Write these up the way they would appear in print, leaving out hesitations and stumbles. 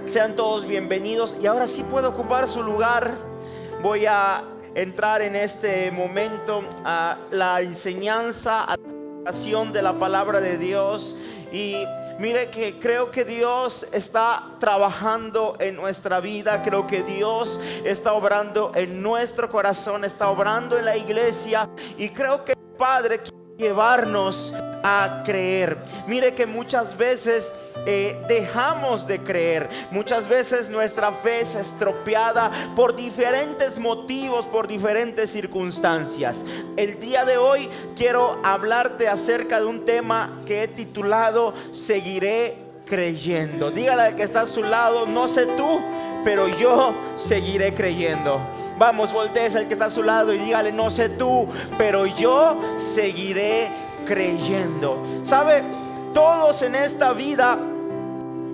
Sean todos bienvenidos. Y ahora sí puedo ocupar su lugar. Voy a entrar en este momento a la enseñanza, a la explicación de la palabra de Dios. Y mire que creo que Dios está trabajando en nuestra vida. Creo que Dios está obrando en nuestro corazón, está obrando en la iglesia. Y creo que el Padre quiere llevarnos a creer. Mire que muchas veces dejamos de creer. Muchas veces nuestra fe es estropeada por diferentes motivos, por diferentes circunstancias. El día de hoy quiero hablarte acerca de un tema que he titulado Seguiré creyendo. Dígale al que está a su lado: no sé tú, pero yo seguiré creyendo. Vamos, voltees al que está a su lado y dígale: no sé tú, pero yo seguiré creyendo. ¿Sabe? Todos en esta vida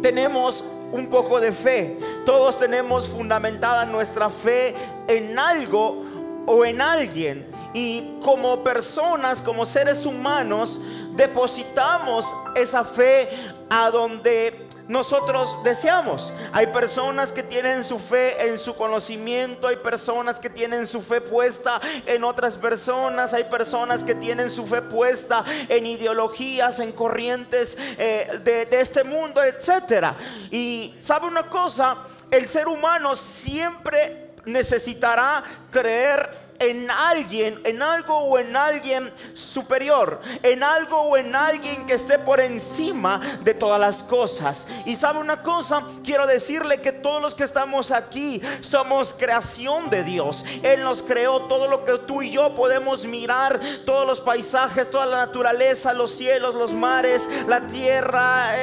tenemos un poco de fe. Todos tenemos fundamentada nuestra fe en algo o en alguien. Y como personas, como seres humanos, depositamos esa fe a donde nosotros deseamos. Hay personas que tienen su fe en su conocimiento. Hay personas que tienen su fe puesta en otras personas. Hay personas que tienen su fe puesta en ideologías, en corrientes de este mundo, etcétera. Y ¿sabe una cosa? El ser humano siempre necesitará creer en alguien, en algo o en alguien superior, en algo o en alguien que esté por encima de todas las cosas. Y sabe una cosa, quiero decirle que todos los que estamos aquí somos creación de Dios. Él nos creó. Todo lo que tú y yo podemos mirar, todos los paisajes, toda la naturaleza, los cielos, los mares, la tierra,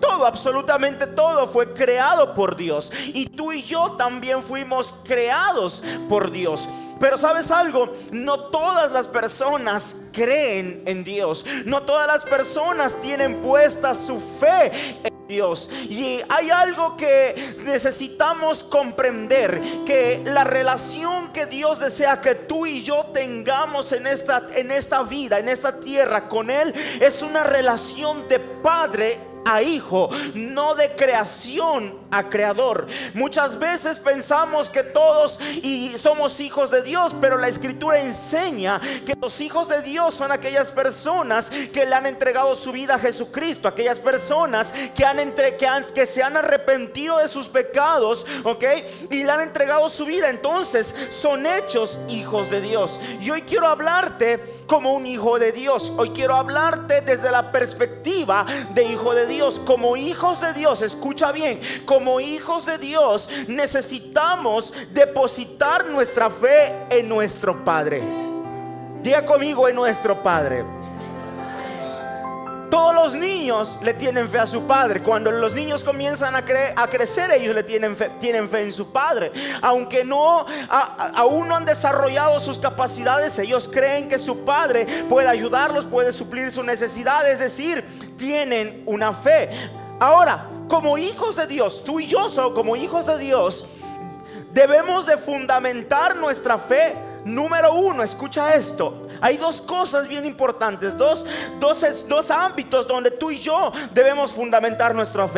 todo, absolutamente todo fue creado por Dios. Y tú y yo también fuimos creados por Dios. Pero ¿sabes algo? No todas las personas creen en Dios. No todas las personas tienen puesta su fe en Dios. Y hay algo que necesitamos comprender: que la relación que Dios desea que tú y yo tengamos en esta vida, en esta tierra con Él, es una relación de padre a hijo, no de creación a creador. Muchas veces pensamos que todos y somos hijos de Dios, pero la escritura enseña que los hijos de Dios son aquellas personas que le han entregado su vida a Jesucristo, aquellas personas que se han arrepentido de sus pecados, y le han entregado su vida. Entonces son hechos hijos de Dios. Y hoy quiero hablarte como un hijo de Dios. Hoy quiero hablarte desde la perspectiva de hijo de Dios. Como hijos de Dios, escucha bien, como hijos de Dios necesitamos depositar nuestra fe en nuestro Padre. Diga conmigo: en nuestro Padre. Todos los niños le tienen fe a su padre. Cuando los niños comienzan a crecer, ellos le tienen fe en su padre. Aunque aún no han desarrollado sus capacidades, ellos creen que su padre puede ayudarlos, puede suplir sus necesidades. Es decir, tienen una fe. Ahora, como hijos de Dios, tú y yo como hijos de Dios, debemos de fundamentar nuestra fe. Número uno, escucha esto. Hay dos cosas bien importantes, dos ámbitos donde tú y yo debemos fundamentar nuestra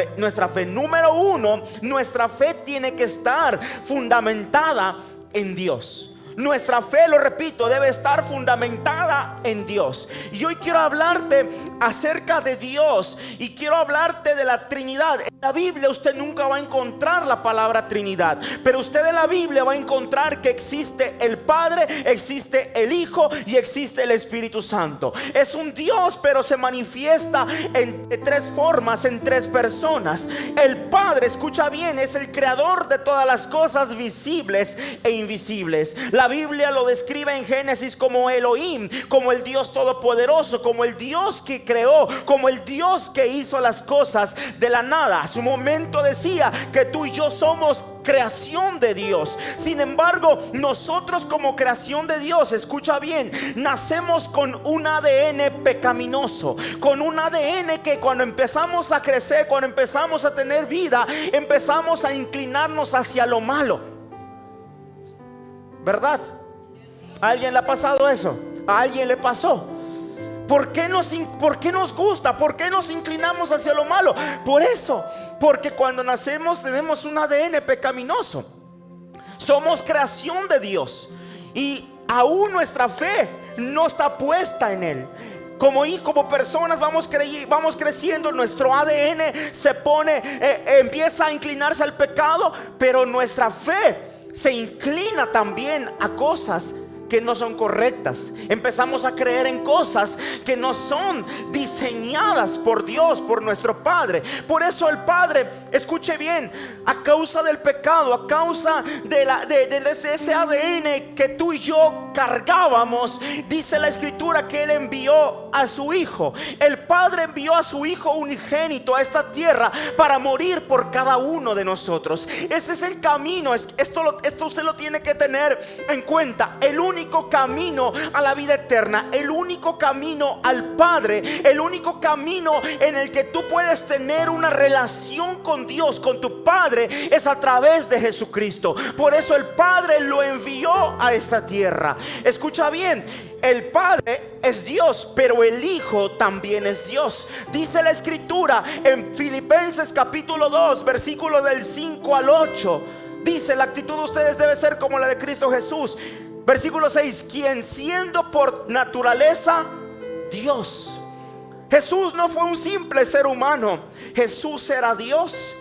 fe. Número uno, nuestra fe tiene que estar fundamentada en Dios. Nuestra fe, lo repito, debe estar fundamentada en Dios. Y hoy quiero hablarte acerca de Dios y quiero hablarte de la Trinidad. En la Biblia usted nunca va a encontrar la palabra Trinidad, pero usted en la Biblia va a encontrar que existe el Padre, existe el Hijo y existe el Espíritu Santo. Es un Dios, pero se manifiesta en tres formas, en tres personas. El Padre, escucha bien, es el creador de todas las cosas visibles e invisibles. La Biblia lo describe en Génesis como Elohim, como el Dios todopoderoso, como el Dios que creó, como el Dios que hizo las cosas de la nada. A su momento decía que tú y yo somos creación de Dios. Sin embargo, nosotros como creación de Dios, escucha bien, nacemos con un ADN pecaminoso, con un ADN que cuando empezamos a crecer, cuando empezamos a tener vida, empezamos a inclinarnos hacia lo malo. ¿Verdad? ¿A alguien le ha pasado eso? ¿A alguien le pasó? ¿Por qué nos gusta? ¿Por qué nos inclinamos hacia lo malo? Por eso, porque cuando nacemos tenemos un ADN pecaminoso. Somos creación de Dios y aún nuestra fe no está puesta en Él. Como personas vamos creciendo, nuestro ADN empieza a inclinarse al pecado, pero nuestra fe se inclina también a cosas que no son correctas. Empezamos a creer en cosas que no son diseñadas por Dios, por nuestro Padre. Por eso el Padre, escuche bien, a causa del pecado, a causa de ese ADN que tú y yo cargábamos, dice la Escritura que Él envió a su Hijo. El Padre envió a su Hijo unigénito a esta tierra para morir por cada uno de nosotros. Ese es el camino. Esto usted lo tiene que tener en cuenta. El único camino a la vida eterna, el único camino al Padre, el único camino en el que tú puedes tener una relación con Dios, con tu Padre, es a través de Jesucristo. Por eso el Padre lo envió a esta tierra. Escucha bien, el Padre es Dios, pero el Hijo también es Dios. Dice la Escritura en Filipenses capítulo 2, versículos del 5 al 8. Dice: la actitud de ustedes debe ser como la de Cristo Jesús. Versículo 6: quien siendo por naturaleza Dios. Jesús no fue un simple ser humano. Jesús era Dios.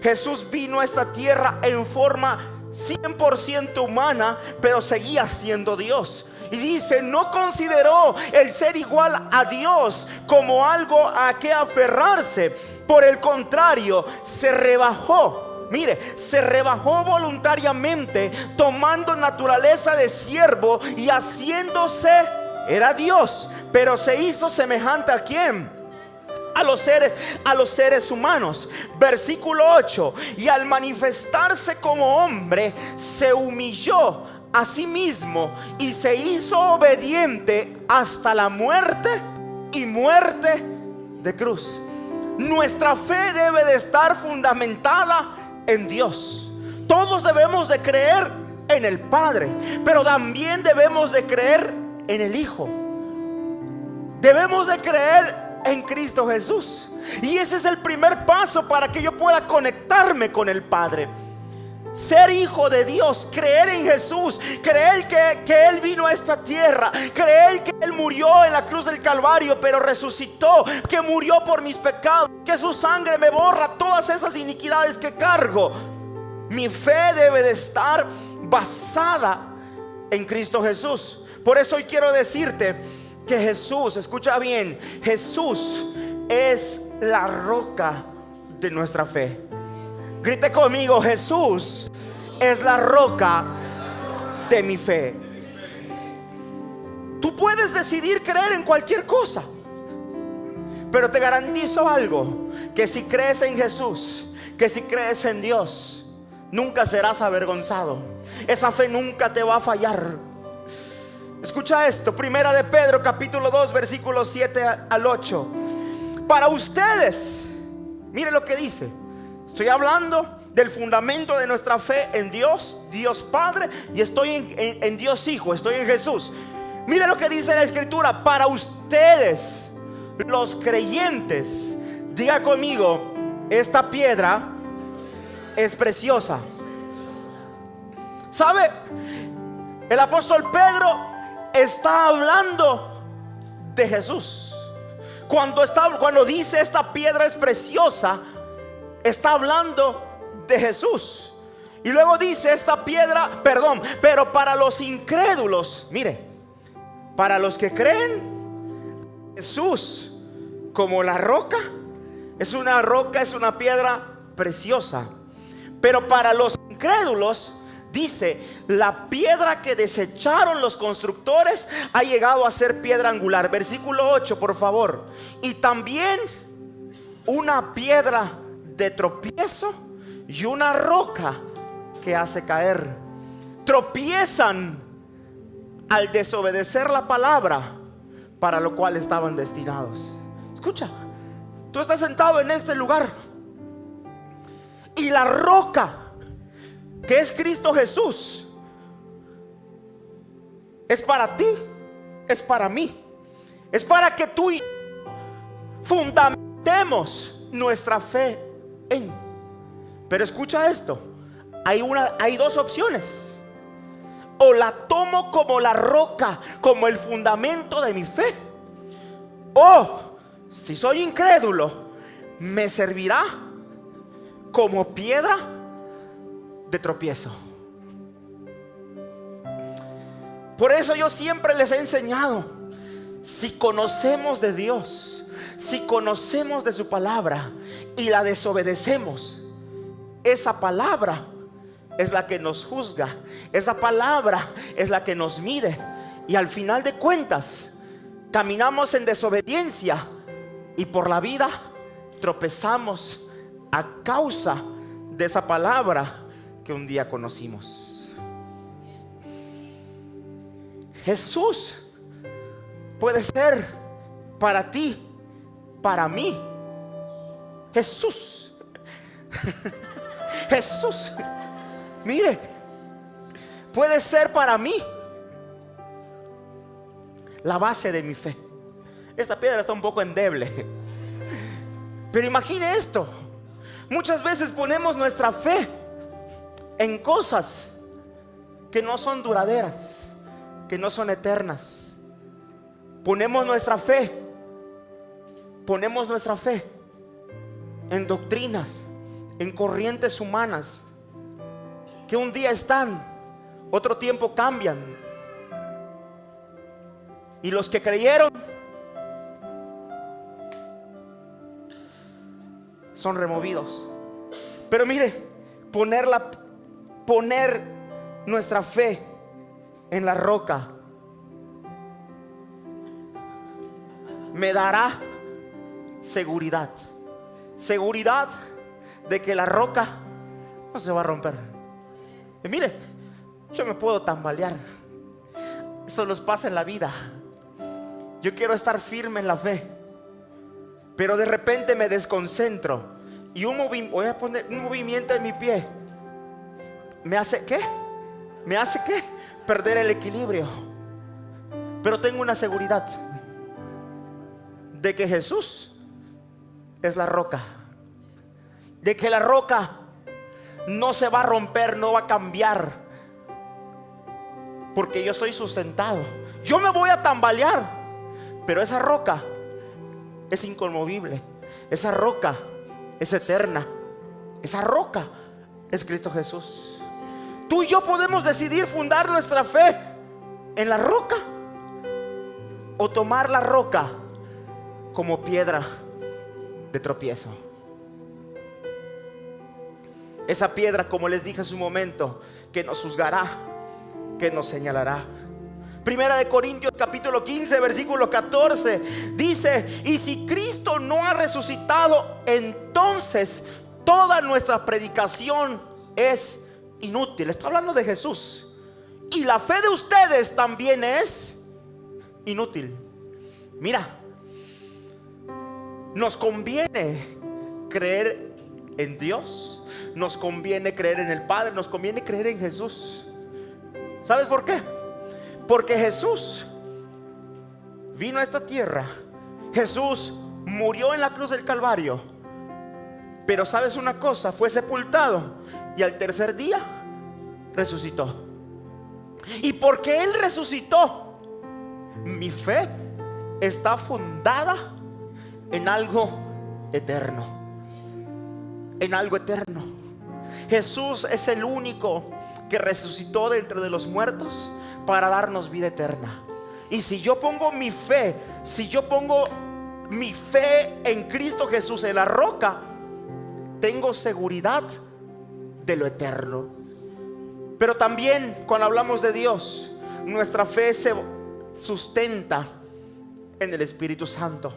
Jesús vino a esta tierra en forma 100% humana, pero seguía siendo Dios. Y dice: no consideró el ser igual a Dios como algo a que aferrarse. Por el contrario, se rebajó. Mire, se rebajó voluntariamente, tomando naturaleza de siervo y haciéndose, era Dios, pero se hizo semejante ¿a quién? A los seres humanos. Versículo 8: y al manifestarse como hombre, se humilló a sí mismo y se hizo obediente hasta la muerte y muerte de cruz. Nuestra fe debe de estar fundamentada en Dios. Todos debemos de creer en el Padre, pero también debemos de creer en el Hijo. Debemos de creer en Cristo Jesús. Y ese es el primer paso para que yo pueda conectarme con el Padre. Ser hijo de Dios, creer en Jesús, creer que Él vino a esta tierra, creer que Él murió en la cruz del Calvario, pero resucitó, que murió por mis pecados, que su sangre me borra todas esas iniquidades que cargo. Mi fe debe de estar basada en Cristo Jesús. Por eso hoy quiero decirte que Jesús, escucha bien, Jesús es la roca de nuestra fe. Grite conmigo: Jesús es la roca de mi fe. Tú puedes decidir creer en cualquier cosa, pero te garantizo algo: que si crees en Jesús, que si crees en Dios, nunca serás avergonzado. Esa fe nunca te va a fallar. Escucha esto, Primera de Pedro capítulo 2, versículos 7 al 8. Para ustedes, mire lo que dice. Estoy hablando del fundamento de nuestra fe en Dios, Dios Padre, y estoy en Dios Hijo, estoy en Jesús. Mire lo que dice la Escritura: para ustedes, los creyentes, diga conmigo: esta piedra es preciosa. ¿Sabe? El apóstol Pedro está hablando de Jesús. Cuando dice esta piedra es preciosa, está hablando de Jesús. Y luego dice pero para los incrédulos, mire, para los que creen, Jesús como la roca, es una piedra preciosa. Pero para los incrédulos, dice, la piedra que desecharon los constructores ha llegado a ser piedra angular. Versículo 8, por favor. Y también una piedra de tropiezo y una roca que hace caer. Tropiezan al desobedecer la palabra para lo cual estaban destinados. Escucha, tú estás sentado en este lugar y la roca, que es Cristo Jesús, es para ti, es para mí. Es para que tú y yo fundamentemos nuestra fe en. Pero escucha esto, hay dos opciones. O la tomo como la roca, como el fundamento de mi fe, o si soy incrédulo, me servirá como piedra de tropiezo. Por eso yo siempre les he enseñado, si conocemos de Dios, si conocemos de su palabra y la desobedecemos, esa palabra es la que nos juzga, esa palabra es la que nos mide, y al final de cuentas caminamos en desobediencia y por la vida tropezamos a causa de esa palabra que un día conocimos. Jesús puede ser para ti, para mí. Jesús Jesús, mire, puede ser para mí la base de mi fe. Esta piedra está un poco endeble, pero imagine esto: muchas veces ponemos nuestra fe en cosas que no son duraderas, que no son eternas. Ponemos nuestra fe en doctrinas, en corrientes humanas que un día están, otro tiempo cambian, y los que creyeron son removidos. Pero mire, poner nuestra fe en la roca me dará seguridad de que la roca no se va a romper. Y mire, yo me puedo tambalear, eso nos pasa en la vida. Yo quiero estar firme en la fe, pero de repente me desconcentro y voy a poner un movimiento en mi pie me hace ¿qué? Perder el equilibrio. Pero tengo una seguridad de que Jesús es la roca, de que la roca no se va a romper, no va a cambiar, porque yo estoy sustentado. Yo me voy a tambalear, pero esa roca es inconmovible, esa roca es eterna, esa roca es Cristo Jesús. Tú y yo podemos decidir fundar nuestra fe en la roca o tomar la roca como piedra de tropiezo. Esa piedra, como les dije hace un momento, que nos juzgará, que nos señalará. Primera de Corintios capítulo 15 versículo 14 dice: y si Cristo no ha resucitado, entonces toda nuestra predicación es inútil. Está hablando de Jesús. Y la fe de ustedes también es inútil. Mira, nos conviene creer en Dios, nos conviene creer en el Padre, nos conviene creer en Jesús. ¿Sabes por qué? Porque Jesús vino a esta tierra, Jesús murió en la cruz del Calvario, pero ¿sabes una cosa? Fue sepultado y al tercer día resucitó. Y porque Él resucitó, mi fe está fundada en algo eterno, en algo eterno. Jesús es el único que resucitó de entre los muertos para darnos vida eterna. Y si yo pongo mi fe, en Cristo Jesús, en la roca, tengo seguridad de lo eterno. Pero también cuando hablamos de Dios, nuestra fe se sustenta en el Espíritu Santo.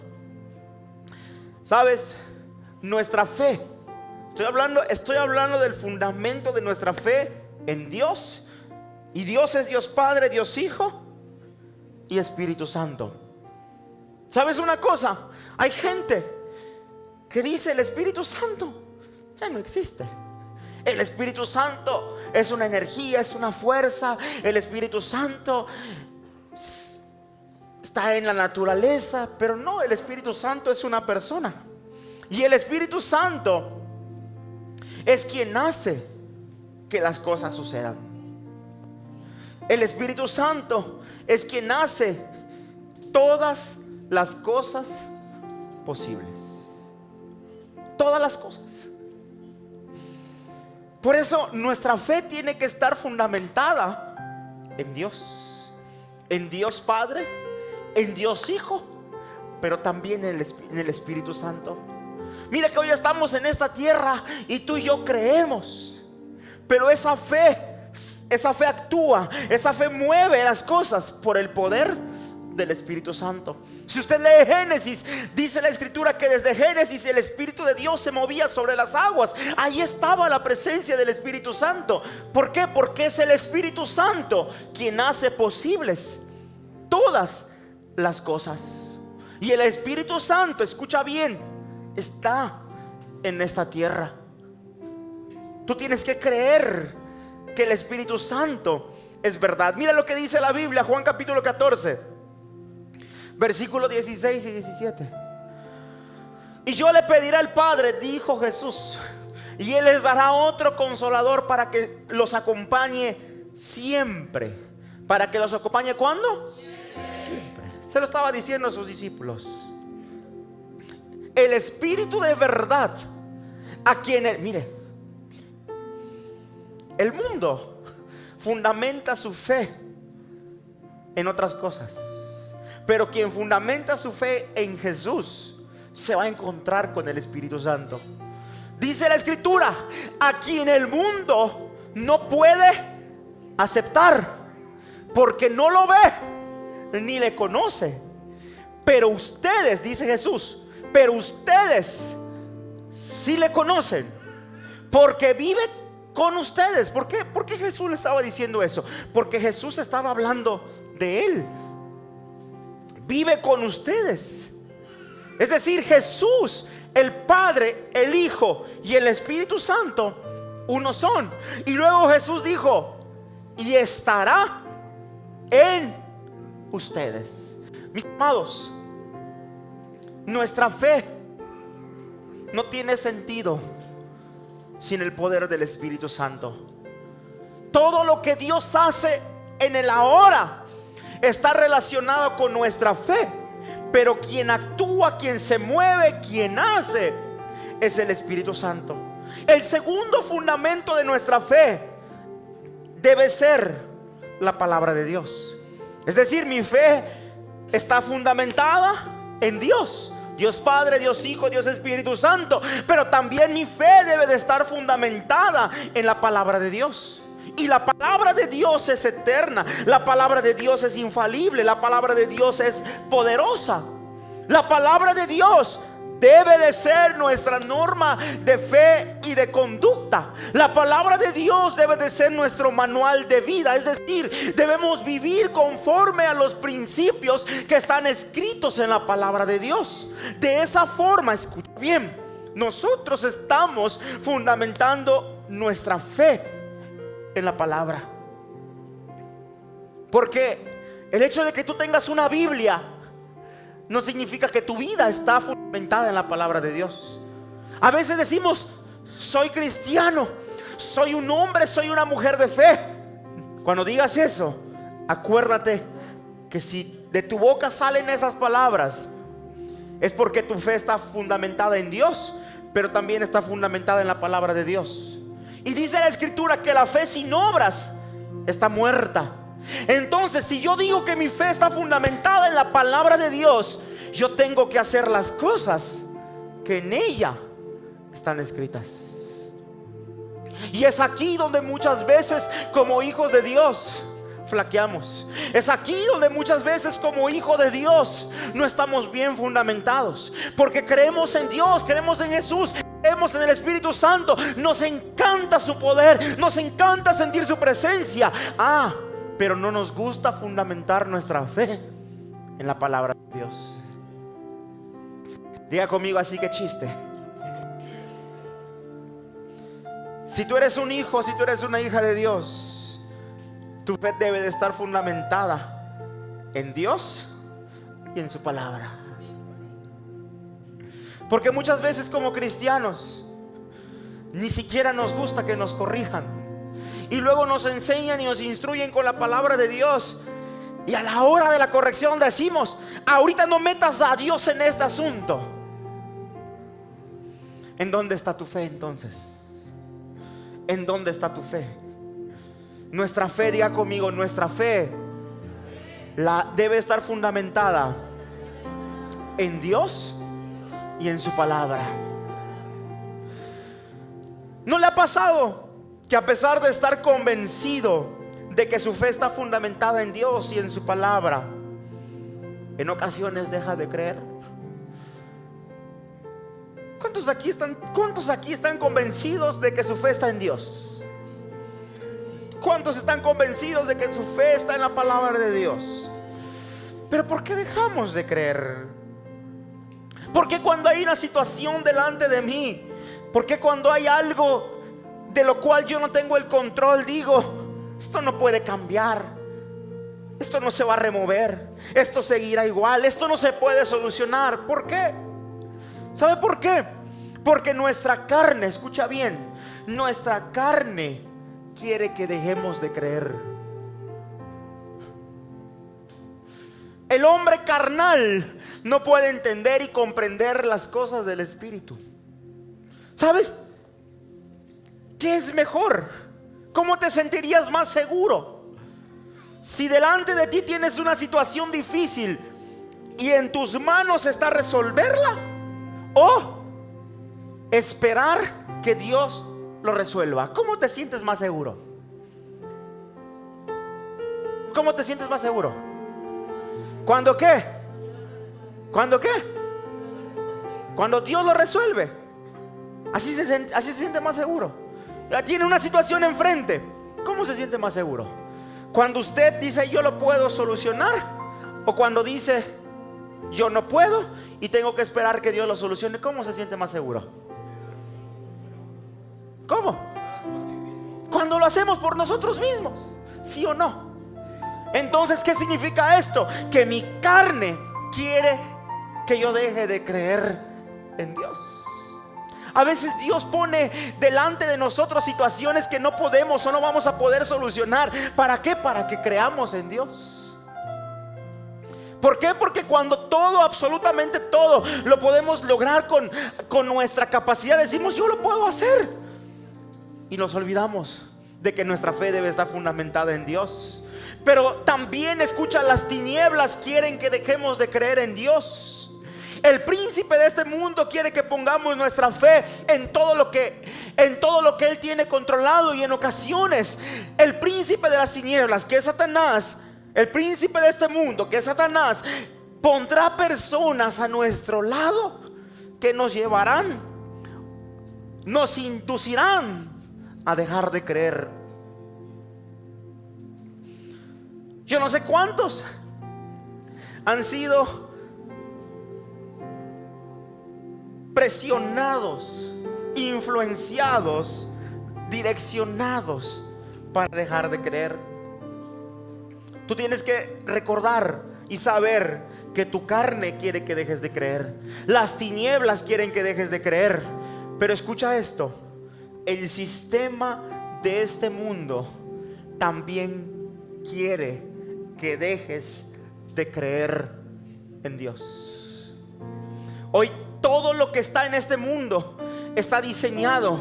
¿Sabes? Nuestra fe, estoy hablando del fundamento de nuestra fe en Dios. Y Dios es Dios Padre, Dios Hijo y Espíritu Santo. ¿Sabes una cosa? Hay gente que dice: el Espíritu Santo ya no existe. El Espíritu Santo es una energía, es una fuerza. El Espíritu Santo está en la naturaleza, pero no, el Espíritu Santo es una persona. Y el Espíritu Santo es quien hace que las cosas sucedan. El Espíritu Santo es quien hace todas las cosas posibles. Todas las cosas. Por eso nuestra fe tiene que estar fundamentada en Dios. En Dios Padre, en Dios Hijo, pero también en el Espíritu Santo. Mira que hoy estamos en esta tierra y tú y yo creemos, pero esa fe actúa, esa fe mueve las cosas por el poder del Espíritu Santo. Si usted lee Génesis, dice la Escritura que desde Génesis el Espíritu de Dios se movía sobre las aguas. Ahí estaba la presencia del Espíritu Santo. ¿Por qué? Porque es el Espíritu Santo quien hace posibles todas las cosas. Y el Espíritu Santo, escucha bien, está en esta tierra. Tú tienes que creer que el Espíritu Santo es verdad. Mira lo que dice la Biblia, Juan capítulo 14, versículos 16 y 17. Y yo le pediré al Padre, dijo Jesús, y Él les dará otro consolador para que los acompañe siempre. ¿Para que los acompañe cuándo? Siempre. Se lo estaba diciendo a sus discípulos. El Espíritu de verdad, a quien mire, el mundo fundamenta su fe en otras cosas, pero quien fundamenta su fe en Jesús se va a encontrar con el Espíritu Santo. Dice la Escritura, a quien el mundo no puede aceptar, porque no lo ve ni le conoce. Pero ustedes, dice Jesús, pero ustedes sí le conocen, porque vive con ustedes. ¿Por qué? ¿Por qué Jesús le estaba diciendo eso? Porque Jesús estaba hablando de Él. Vive con ustedes. Es decir, Jesús, el Padre, el Hijo y el Espíritu Santo, uno son. Y luego Jesús dijo, y estará en ustedes. Mis amados, nuestra fe no tiene sentido sin el poder del Espíritu Santo. Todo lo que Dios hace en el ahora está relacionado con nuestra fe, pero quien actúa, quien se mueve, quien hace es el Espíritu Santo. El segundo fundamento de nuestra fe debe ser la palabra de Dios. Es decir, mi fe está fundamentada en Dios. Dios Padre, Dios Hijo, Dios Espíritu Santo. Pero también mi fe debe de estar fundamentada en la palabra de Dios. Y la palabra de Dios es eterna. La palabra de Dios es infalible. La palabra de Dios es poderosa. La palabra de Dios debe de ser nuestra norma de fe y de conducta. La palabra de Dios debe de ser nuestro manual de vida. Es decir, debemos vivir conforme a los principios que están escritos en la palabra de Dios. De esa forma, escucha bien, nosotros estamos fundamentando nuestra fe en la palabra. Porque el hecho de que tú tengas una Biblia no significa que tu vida está fundamentada en la palabra de Dios. A veces decimos, soy cristiano, soy un hombre, soy una mujer de fe. Cuando digas eso, acuérdate que si de tu boca salen esas palabras, es porque tu fe está fundamentada en Dios, pero también está fundamentada en la palabra de Dios. Y dice la Escritura que la fe sin obras está muerta. Entonces, si yo digo que mi fe está fundamentada en la palabra de Dios, yo tengo que hacer las cosas que en ella están escritas. Y es aquí donde muchas veces como hijos de Dios flaqueamos. Es aquí donde muchas veces como hijo de Dios no estamos bien fundamentados, porque creemos en Dios, creemos en Jesús, creemos en el Espíritu Santo, nos encanta su poder, nos encanta sentir su presencia. Pero no nos gusta fundamentar nuestra fe en la palabra de Dios. Diga conmigo, así que chiste. Si tú eres un hijo, si tú eres una hija de Dios, tu fe debe de estar fundamentada en Dios, y en su palabra. Porque muchas veces como cristianos ni siquiera nos gusta que nos corrijan, y luego nos enseñan y nos instruyen con la palabra de Dios, y a la hora de la corrección decimos: ahorita no metas a Dios en este asunto. ¿En dónde está tu fe entonces? ¿En dónde está tu fe? Nuestra fe, diga conmigo, nuestra fe debe estar fundamentada en Dios y en su palabra. ¿No le ha pasado que a pesar de estar convencido de que su fe está fundamentada en Dios y en su palabra, en ocasiones deja de creer? ¿Cuántos aquí están convencidos de que su fe está en Dios? ¿Cuántos están convencidos de que su fe está en la palabra de Dios? Pero ¿por qué dejamos de creer? ¿Por qué cuando hay una situación delante de mí? ¿Por qué cuando hay algo de lo cual yo no tengo el control digo: esto no puede cambiar, esto no se va a remover, esto seguirá igual, esto no se puede solucionar? ¿Por qué? ¿Sabe por qué? Porque nuestra carne, escucha bien, nuestra carne quiere que dejemos de creer. El hombre carnal no puede entender y comprender las cosas del Espíritu. ¿Sabes qué es mejor? ¿Cómo te sentirías más seguro? Si delante de ti tienes una situación difícil y en tus manos está resolverla, o esperar que Dios lo resuelva. ¿Cómo te sientes más seguro? ¿Cómo te sientes más seguro? ¿Cuándo qué? ¿Cuándo qué? Cuando Dios lo resuelve. Así se siente más seguro. Ya tiene una situación enfrente. ¿Cómo se siente más seguro? Cuando usted dice: yo lo puedo solucionar, o cuando dice: yo no puedo y tengo que esperar que Dios lo solucione. ¿Cómo se siente más seguro? ¿Cómo? Cuando lo hacemos por nosotros mismos, ¿sí o no? Entonces, ¿qué significa esto? Que mi carne quiere que yo deje de creer en Dios. A veces Dios pone delante de nosotros situaciones que no podemos o no vamos a poder solucionar. ¿Para qué? Para que creamos en Dios. ¿Por qué? Porque cuando todo, absolutamente todo, lo podemos lograr con nuestra capacidad, decimos: yo lo puedo hacer. Y nos olvidamos de que nuestra fe debe estar fundamentada en Dios. Pero también, escucha, las tinieblas quieren que dejemos de creer en Dios. El príncipe de este mundo quiere que pongamos nuestra fe en todo lo que Él tiene controlado. Y en ocasiones el príncipe de las tinieblas, que es Satanás, el príncipe de este mundo, que es Satanás, pondrá personas a nuestro lado que nos llevarán, nos inducirán a dejar de creer. Yo no sé cuántos han sido presionados, influenciados, direccionados para dejar de creer. Tú tienes que recordar y saber que tu carne quiere que dejes de creer. Las tinieblas quieren que dejes de creer. Pero escucha esto: el sistema de este mundo también quiere que dejes de creer en Dios. Hoy todo lo que está en este mundo está diseñado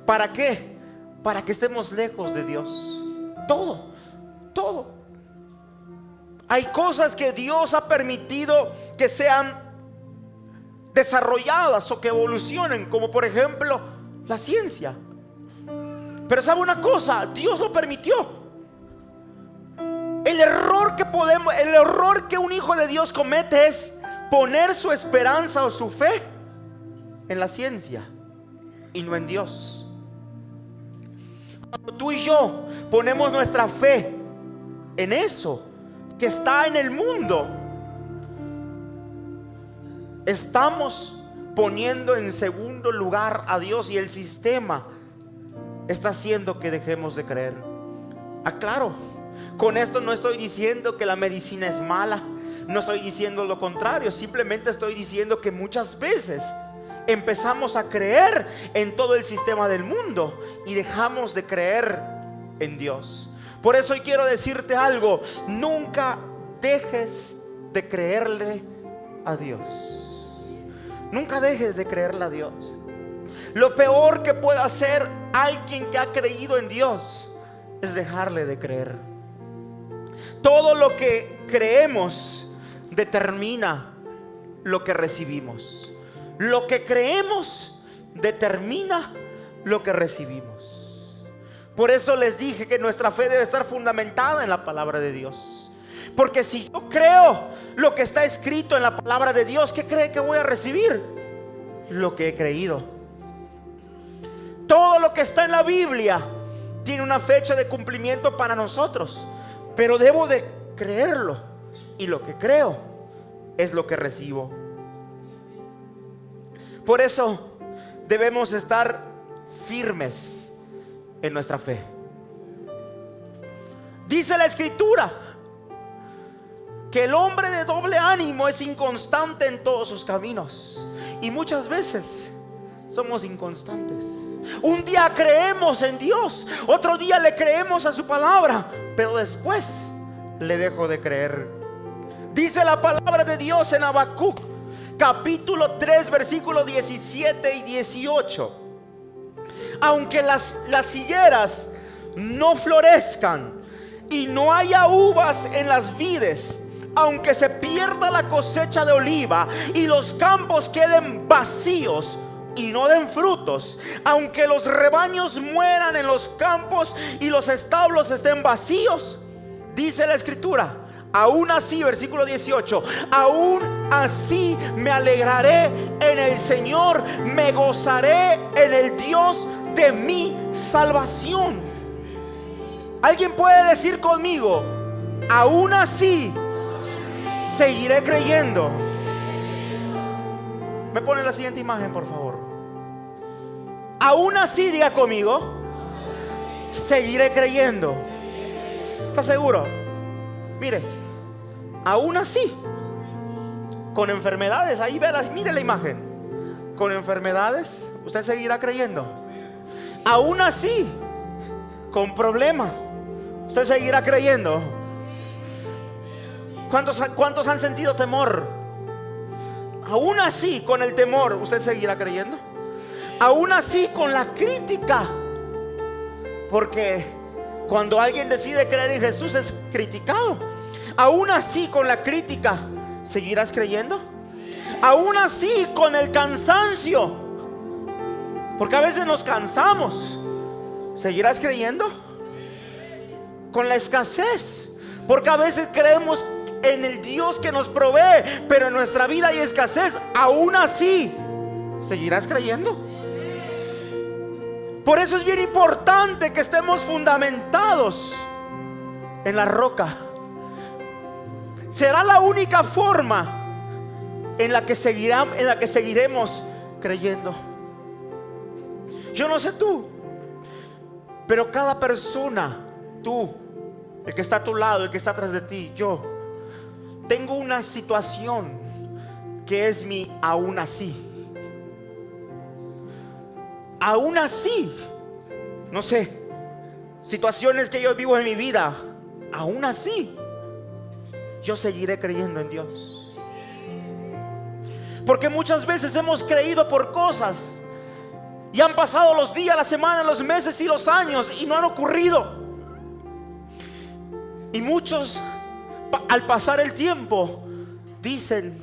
¿para qué? Para que estemos lejos de Dios. Todo. Hay cosas que Dios ha permitido que sean desarrolladas o que evolucionen, como por ejemplo la ciencia. Pero ¿sabe una cosa? Dios lo permitió. El error que un hijo de Dios comete es poner su esperanza o su fe en la ciencia y no en Dios. Cuando tú y yo ponemos nuestra fe en eso que está en el mundo, estamos poniendo en segundo lugar a Dios, y el sistema está haciendo que dejemos de creer. Aclaro, con esto no estoy diciendo que la medicina es mala. No estoy diciendo lo contrario, simplemente estoy diciendo que muchas veces empezamos a creer en todo el sistema del mundo y dejamos de creer en Dios. Por eso hoy quiero decirte algo: nunca dejes de creerle a Dios. Nunca dejes de creerle a Dios. Lo peor que puede hacer alguien que ha creído en Dios es dejarle de creer. Todo lo que creemos determina lo que recibimos. Lo que creemos determina lo que recibimos. Por eso les dije que nuestra fe debe estar fundamentada en la palabra de Dios. Porque si yo creo lo que está escrito en la palabra de Dios, ¿qué cree que voy a recibir? Lo que he creído. Todo lo que está en la Biblia tiene una fecha de cumplimiento para nosotros, pero debo de creerlo, y lo que creo es lo que recibo. Por eso debemos estar firmes en nuestra fe. Dice la Escritura que el hombre de doble ánimo es inconstante en todos sus caminos, y muchas veces somos inconstantes. Un día creemos en Dios, otro día le creemos a su palabra, pero después le dejo de creer. Dice la palabra de Dios en Habacuc capítulo 3 versículos 17 y 18: aunque las higueras no florezcan y no haya uvas en las vides, aunque se pierda la cosecha de oliva y los campos queden vacíos y no den frutos, aunque los rebaños mueran en los campos y los establos estén vacíos, dice la Escritura, aún así, versículo 18, aún así me alegraré en el Señor, me gozaré en el Dios de mi salvación. ¿Alguien puede decir conmigo: aún así seguiré creyendo? ¿Me pone la siguiente imagen, por favor? Aún así, diga conmigo, seguiré creyendo. ¿Está seguro? Mire, aún así, con enfermedades, ahí mire la imagen. Con enfermedades, usted seguirá creyendo. Aún así, con problemas, usted seguirá creyendo. ¿Cuántos han sentido temor? Aún así, con el temor, usted seguirá creyendo. Aún así, con la crítica, porque cuando alguien decide creer en Jesús es criticado. Aún así, con la crítica, ¿seguirás creyendo? Aún así, con el cansancio, porque a veces nos cansamos, ¿seguirás creyendo? Con la escasez, porque a veces creemos en el Dios que nos provee, pero en nuestra vida hay escasez. Aún así, ¿seguirás creyendo? Por eso es bien importante que estemos fundamentados en la roca. Será la única forma en la que seguiremos creyendo. Yo no sé tú, pero cada persona, tú, el que está a tu lado, el que está atrás de ti, yo, tengo una situación que es mi aún así. Aún así, no sé, situaciones que yo vivo en mi vida, aún así, yo seguiré creyendo en Dios. Porque muchas veces hemos creído por cosas y han pasado los días, las semanas, los meses y los años y no han ocurrido. Y muchos, al pasar el tiempo, dicen: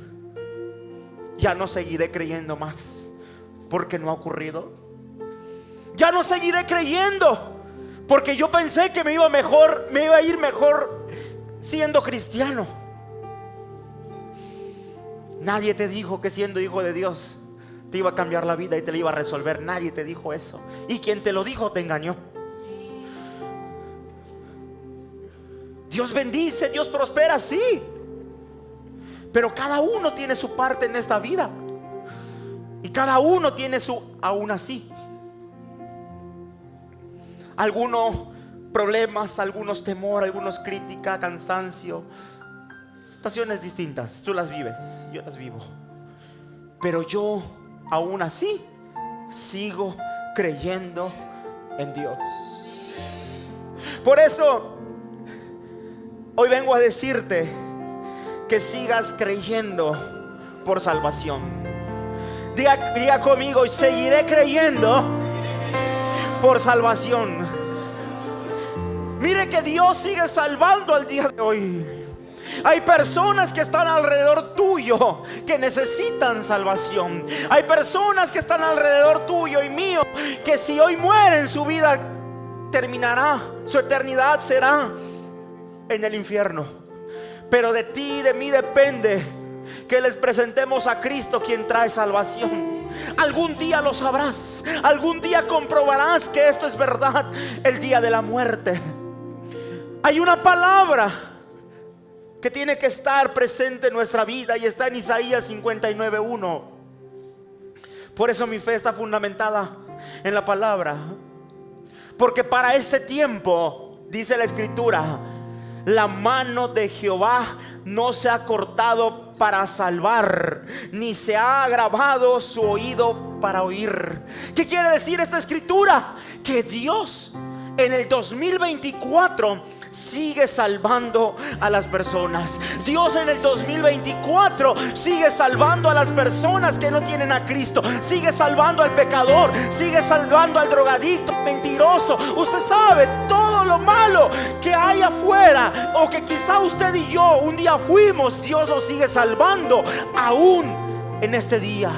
ya no seguiré creyendo más porque no ha ocurrido. Ya no seguiré creyendo porque yo pensé que me iba a ir mejor siendo cristiano. Nadie te dijo que siendo hijo de Dios te iba a cambiar la vida y te la iba a resolver. Nadie te dijo eso. Y quien te lo dijo te engañó. Dios bendice, Dios prospera, sí, pero cada uno tiene su parte en esta vida y cada uno tiene su aún así. Algunos problemas, algunos temor, algunos crítica, cansancio, situaciones distintas, tú las vives, yo las vivo, pero yo aún así sigo creyendo en Dios. Por eso hoy vengo a decirte que sigas creyendo por salvación. Diga conmigo: y seguiré creyendo por salvación. Mire que Dios sigue salvando al día de hoy. Hay personas que están alrededor tuyo que necesitan salvación. Hay personas que están alrededor tuyo y mío que si hoy mueren, su vida terminará, su eternidad será en el infierno. Pero de ti y de mí depende que les presentemos a Cristo, quien trae salvación. Algún día lo sabrás, algún día comprobarás que esto es verdad el día de la muerte. Hay una palabra que tiene que estar presente en nuestra vida y está en Isaías 59:1. Por eso mi fe está fundamentada en la palabra, porque para este tiempo, dice la Escritura, la mano de Jehová no se ha cortado para salvar, ni se ha agravado su oído para oír. ¿Qué quiere decir esta Escritura? Que Dios en el 2024 sigue salvando a las personas. Dios en el 2024 sigue salvando a las personas que no tienen a Cristo. Sigue salvando al pecador, sigue salvando al drogadicto, mentiroso. Usted sabe todo lo malo que hay afuera, o que quizá usted y yo un día fuimos. Dios lo sigue salvando aún en este día,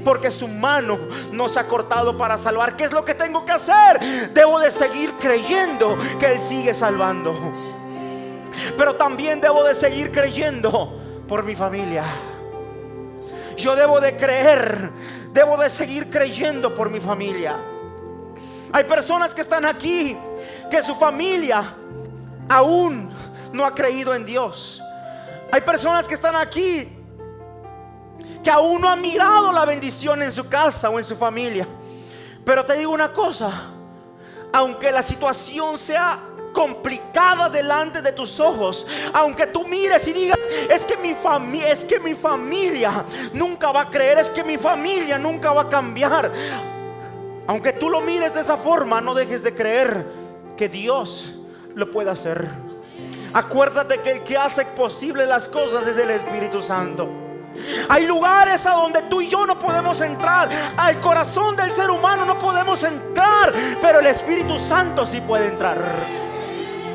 porque su mano no se ha cortado para salvar. ¿Qué es lo que tengo que hacer? Debo de seguir creyendo que Él sigue salvando, pero también debo de seguir creyendo por mi familia. Yo debo de creer, debo de seguir creyendo por mi familia. Hay personas que están aquí que su familia aún no ha creído en Dios. Hay personas que están aquí que aún no ha mirado la bendición en su casa o en su familia. Pero te digo una cosa: aunque la situación sea complicada delante de tus ojos, aunque tú mires y digas, es que mi familia nunca va a creer, es que mi familia nunca va a cambiar, aunque tú lo mires de esa forma, no dejes de creer que Dios lo puede hacer. Acuérdate que el que hace posible las cosas es el Espíritu Santo. Hay lugares a donde tú y yo no podemos entrar, al corazón del ser humano no podemos entrar, pero el Espíritu Santo sí puede entrar.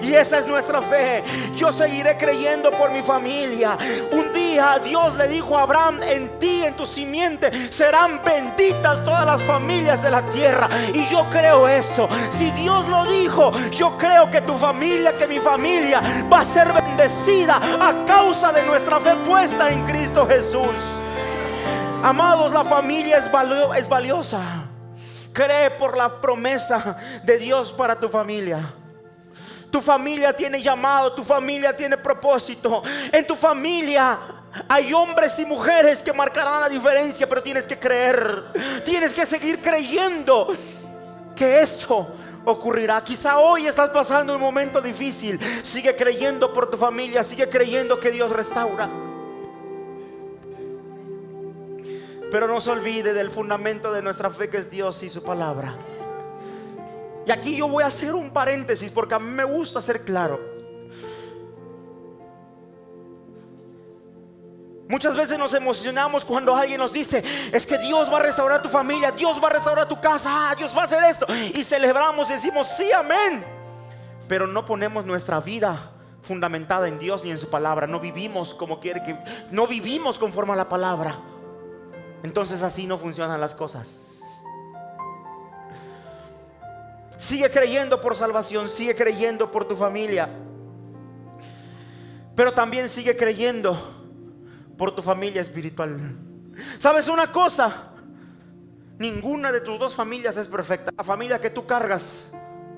Y esa es nuestra fe. Yo seguiré creyendo por mi familia. Un día Dios le dijo a Abraham: en ti, en tu simiente, serán benditas todas las familias de la tierra. Y yo creo eso. Si Dios lo dijo, yo creo que tu familia, que mi familia va a ser bendecida a causa de nuestra fe puesta en Cristo Jesús. Amados, la familia es valiosa. Cree por la promesa de Dios para tu familia. Tu familia tiene llamado, tu familia tiene propósito. En tu familia hay hombres y mujeres que marcarán la diferencia, pero tienes que creer, tienes que seguir creyendo que eso ocurrirá. Quizá hoy estás pasando un momento difícil. Sigue creyendo por tu familia, sigue creyendo que Dios restaura. Pero no se olvide del fundamento de nuestra fe, que es Dios y su palabra. Y aquí yo voy a hacer un paréntesis, porque a mí me gusta ser claro. Muchas veces nos emocionamos cuando alguien nos dice: es que Dios va a restaurar tu familia, Dios va a restaurar tu casa, Dios va a hacer esto. Y celebramos y decimos sí, amén. Pero no ponemos nuestra vida fundamentada en Dios ni en su palabra. No vivimos como quiere que, no vivimos conforme a la palabra. Entonces así no funcionan las cosas. Sigue creyendo por salvación, sigue creyendo por tu familia, pero también sigue creyendo por tu familia espiritual. ¿Sabes una cosa? Ninguna de tus dos familias es perfecta. La familia que tú cargas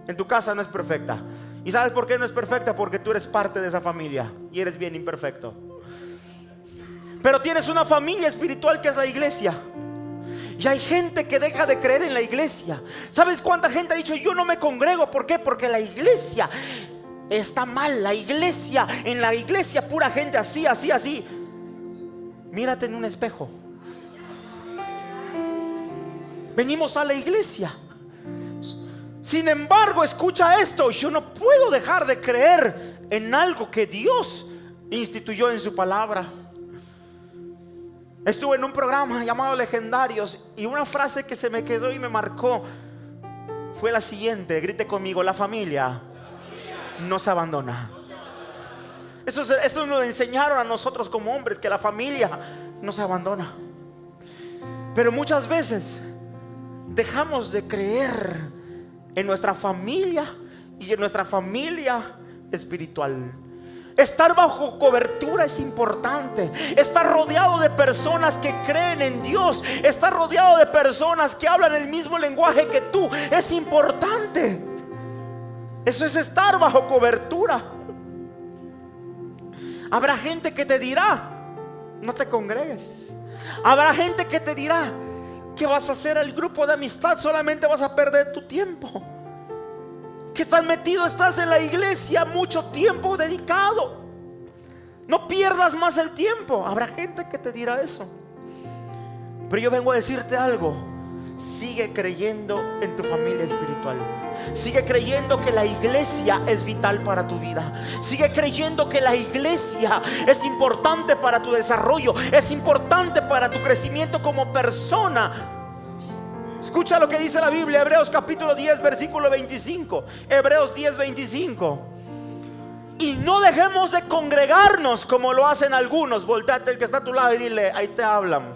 en tu casa no es perfecta. ¿Y sabes por qué no es perfecta? Porque tú eres parte de esa familia y eres bien imperfecto. Pero tienes una familia espiritual que es la iglesia. Y hay gente que deja de creer en la iglesia. ¿Sabes cuánta gente ha dicho: yo no me congrego? ¿Por qué? Porque la iglesia está mal la iglesia. En la iglesia pura gente así, así, así. Mírate en un espejo. Venimos a la iglesia. Sin embargo, escucha esto: yo no puedo dejar de creer en algo que Dios instituyó en su palabra. Estuve en un programa llamado Legendarios, y una frase que se me quedó y me marcó fue la siguiente. Grite conmigo: la familia no se abandona. Eso nos enseñaron a nosotros como hombres, que la familia no se abandona. Pero muchas veces dejamos de creer en nuestra familia y en nuestra familia espiritual. Estar bajo cobertura es importante. Estar rodeado de personas que creen en Dios, estar rodeado de personas que hablan el mismo lenguaje que tú, es importante. Eso es estar bajo cobertura. Habrá gente que te dirá: no te congregues. Habrá gente que te dirá: ¿qué vas a hacer el grupo de amistad? Solamente vas a perder tu tiempo. ¿Qué tan metido estás en la iglesia? Mucho tiempo dedicado. No pierdas más el tiempo. Habrá gente que te dirá eso. Pero yo vengo a decirte algo: sigue creyendo en tu familia espiritual. Sigue creyendo que la iglesia es vital para tu vida. Sigue creyendo que la iglesia es importante para tu desarrollo, es importante para tu crecimiento como persona. Escucha lo que dice la Biblia, Hebreos capítulo 10 versículo 25. Hebreos 10, 25. Y no dejemos de congregarnos como lo hacen algunos. Volteate el que está a tu lado y dile: ahí te hablan.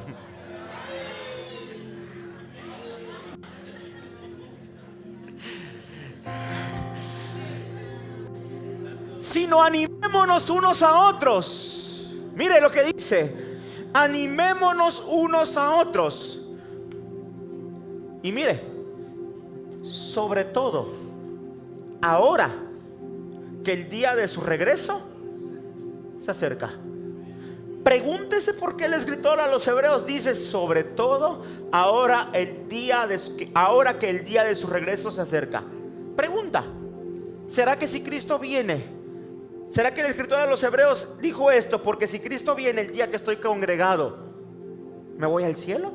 Sino animémonos unos a otros. Mire lo que dice: animémonos unos a otros. Y mire, sobre todo ahora que el día de su regreso se acerca. Pregúntese por qué el escritor a los hebreos dice: sobre todo ahora que el día de su regreso se acerca. Pregunta: ¿será que si Cristo viene, será que el escritor a los hebreos dijo esto porque si Cristo viene el día que estoy congregado, me voy al cielo?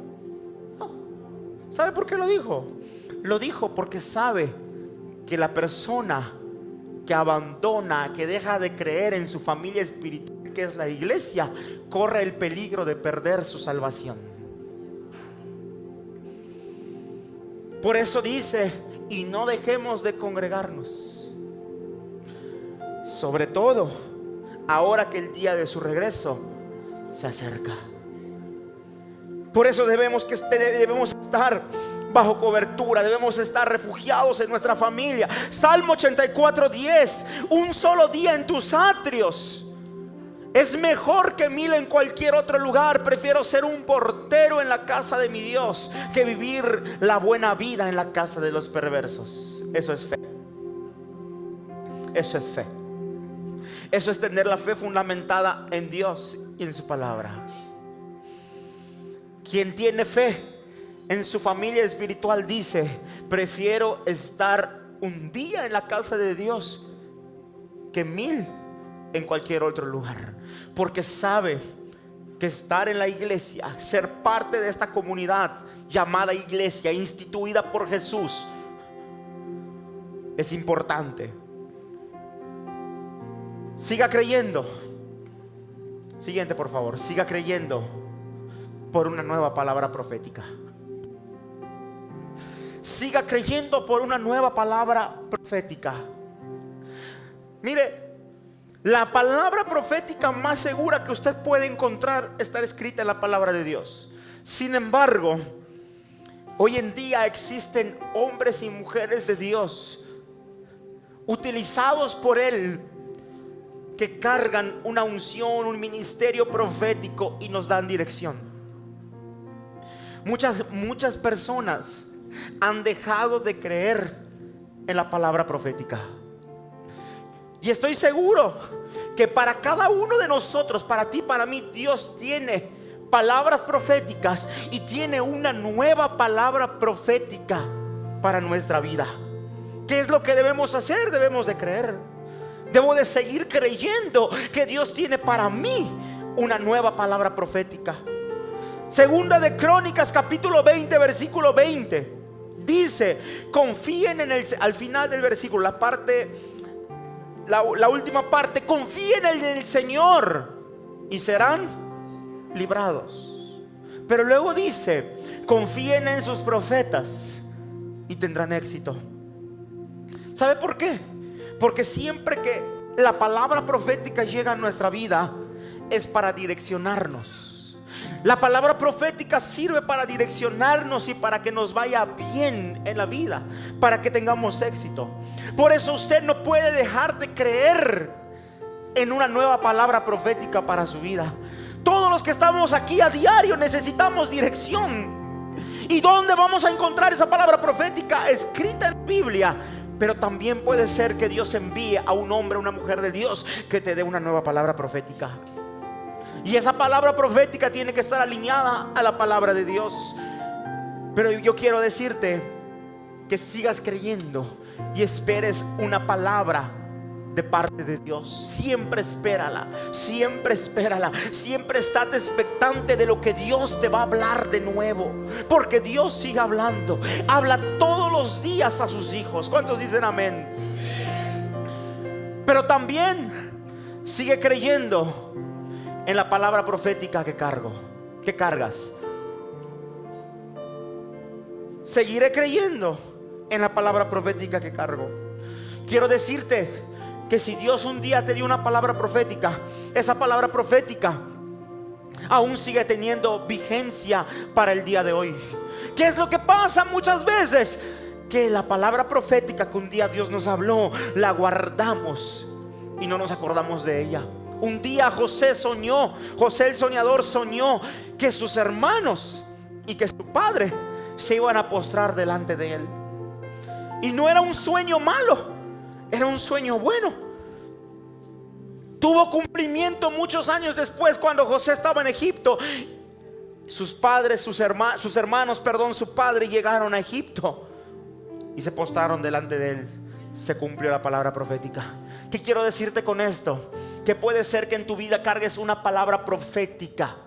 No. ¿Sabe por qué lo dijo? Lo dijo porque sabe que la persona que abandona, que deja de creer en su familia espiritual, que es la iglesia, corre el peligro de perder su salvación. Por eso dice: y no dejemos de congregarnos, sobre todo ahora que el día de su regreso se acerca. Por eso debemos estar bajo cobertura, debemos estar refugiados en nuestra familia. Salmo 84:10: un solo día en tus atrios es mejor que 1000 en cualquier otro lugar. Prefiero ser un portero en la casa de mi Dios que vivir la buena vida en la casa de los perversos. Eso es fe. Eso es fe. Eso es tener la fe fundamentada en Dios y en su palabra. Quien tiene fe en su familia espiritual dice: prefiero estar un día en la casa de Dios que 1000 en cualquier otro lugar. Porque sabe que estar en la iglesia, ser parte de esta comunidad llamada iglesia, instituida por Jesús, es importante. Siga creyendo. Siguiente, por favor. Siga creyendo por una nueva palabra profética. Siga creyendo por una nueva palabra profética. Mire, la palabra profética más segura que usted puede encontrar está escrita en la palabra de Dios. Sin embargo, hoy en día existen hombres y mujeres de Dios utilizados por Él, que cargan una unción, un ministerio profético y nos dan dirección. Muchas personas han dejado de creer en la palabra profética. Y estoy seguro que para cada uno de nosotros, para ti, para mí, Dios tiene palabras proféticas y tiene una nueva palabra profética para nuestra vida. ¿Qué es lo que debemos hacer? Debemos de creer. Debo de seguir creyendo que Dios tiene para mí una nueva palabra profética. Segunda de Crónicas capítulo 20 versículo 20 dice: confíen en el, al final del versículo, la última parte, confíen en el Señor y serán librados. Pero luego dice: confíen en sus profetas y tendrán éxito. ¿Sabe por qué? Porque siempre que la palabra profética llega a nuestra vida es para direccionarnos. La palabra profética sirve para direccionarnos y para que nos vaya bien en la vida, para que tengamos éxito. Por eso usted no puede dejar de creer en una nueva palabra profética para su vida. Todos los que estamos aquí a diario necesitamos dirección. ¿Y dónde vamos a encontrar esa palabra profética? Escrita en la Biblia. Pero también puede ser que Dios envíe a un hombre, a una mujer de Dios que te dé una nueva palabra profética. Y esa palabra profética tiene que estar alineada a la palabra de Dios. Pero yo quiero decirte que sigas creyendo y esperes una palabra de parte de Dios. Siempre espérala, siempre espérala. Siempre estate expectante de lo que Dios te va a hablar de nuevo, porque Dios sigue hablando. Habla todos los días a sus hijos. ¿Cuántos dicen amén? Pero también sigue creyendo en la palabra profética que cargas. Seguiré creyendo en la palabra profética que cargo. Quiero decirte que si Dios un día te dio una palabra profética, esa palabra profética aún sigue teniendo vigencia para el día de hoy. ¿Qué es lo que pasa muchas veces? Que la palabra profética que un día Dios nos habló, la guardamos y no nos acordamos de ella. Un día José el soñador soñó que sus hermanos y que su padre se iban a postrar delante de él. Y no era un sueño malo, era un sueño bueno. Tuvo cumplimiento muchos años después, cuando José estaba en Egipto. Sus hermanos, su padre, llegaron a Egipto y se postraron delante de él. Se cumplió la palabra profética. ¿Qué quiero decirte con esto? Que puede ser que en tu vida cargues una palabra profética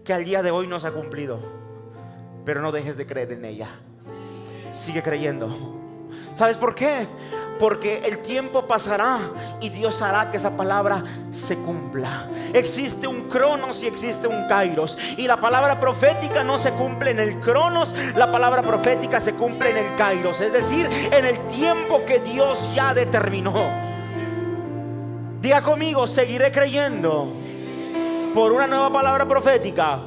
que al día de hoy no se ha cumplido, pero no dejes de creer en ella. Sigue creyendo. ¿Sabes por qué? Porque el tiempo pasará y Dios hará que esa palabra se cumpla. Existe un cronos y existe un kairos. Y la palabra profética no se cumple en el cronos, la palabra profética se cumple en el kairos. Es decir, en el tiempo que Dios ya determinó. Diga conmigo: seguiré creyendo por una nueva palabra profética.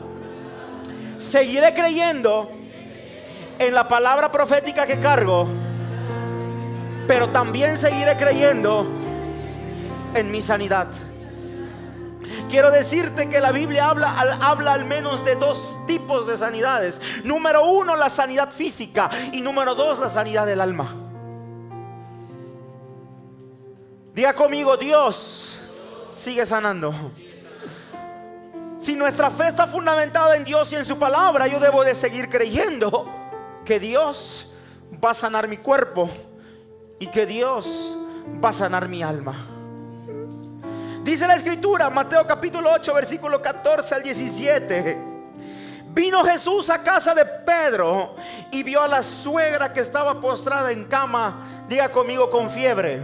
Seguiré creyendo en la palabra profética que cargo, pero también seguiré creyendo en mi sanidad. Quiero decirte que la Biblia habla al menos de dos tipos de sanidades. Número uno, la sanidad física, y número dos, la sanidad del alma. Diga conmigo: Dios sigue sanando. Si nuestra fe está fundamentada en Dios y en su palabra, yo debo de seguir creyendo que Dios va a sanar mi cuerpo y que Dios va a sanar mi alma. Dice la escritura, Mateo capítulo 8 versículo 14 al 17: vino Jesús a casa de Pedro y vio a la suegra que estaba postrada en cama. Diga conmigo: con fiebre.